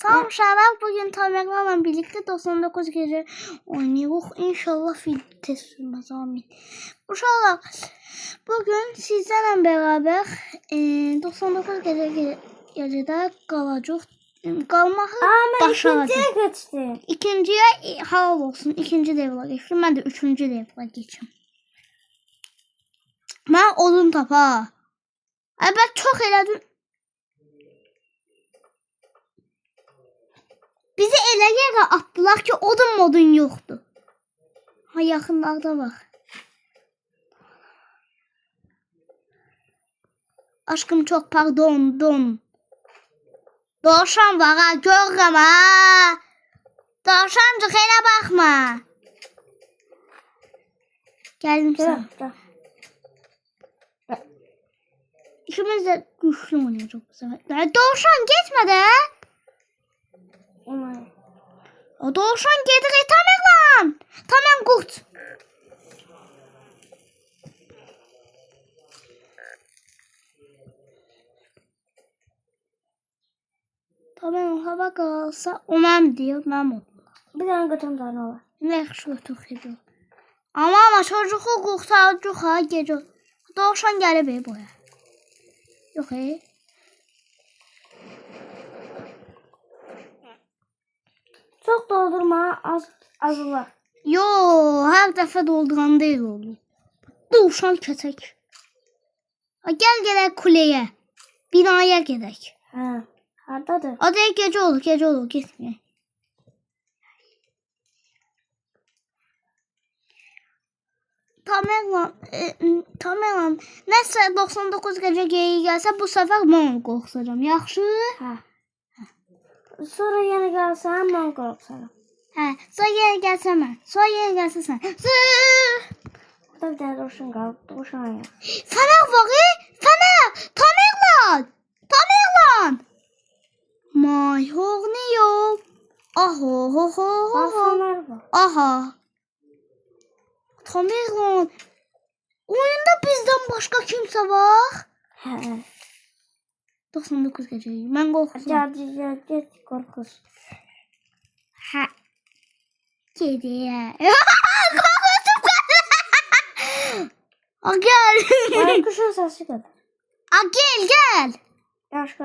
Sağ uşaqlar, bugün Tamer'la birlikte 99 gece oynuyoruz. İnşallah video test sürmez, amin. Uşaqlar, bugün sizlerle beraber 99 gecede kalacağız. Kalmağı başaracağız. İkinciye geçti. İkinciye halal olsun. İkinci devre geçtim. Ben de üçüncü devre geçim. Ben odun tapa. Ben çok elədim. Bizi elə yerə attılar ki, odun modun yoxdur. Ha, yaxınlarda bax. Aşkım çok pardon. Dovşan var ha, görürəm ha. Dovşancıq, elə baxma. Gəldim sən. İkimiz de güçlü oynayacaq bu sefer. Dovşan getmə də. O dovşan gedir etamək lan. Tamam kurt. Tamam, hava qalsa o mənim deyil, mənim oldu. Bir tane götürüm tane var. Nə yaxşı götür. Ama çocuğu qurtaracaq ha gecə. Dovşan gəlib buraya. Yox Çok doldurma, azıla. Yo, her dəfə dolduran deyil olur. Dovşan keçək. Gəl kuleyə. Binaya gedək. Hə, hardadır? Adaya gecə olur, getməyək. Tamam. Nəsə 99 gecə geyi gəlsə, bu səfər mən qorxacağam. Yaxşı? Hə. Sonra yenə gəlsəm, mən qorxaram. Hə, sonra yenə gəlsə mən. Sonra yenə gəlsə sən. Burada bir tane dovşan qalıb, dovşan ya. Fənər var, Fənər! Tamerlan! My horneo. Aha. Fənər var. Aha. Tamerlan. Oyunda bizden başka kimse var? Hə. 99 geceyi. Ben korkuyorum. Gəl, qorxuz. Ha. Kediye. Korkuyorum. Gel. Baykuşun səsi qədər. Gel. Yaxşı.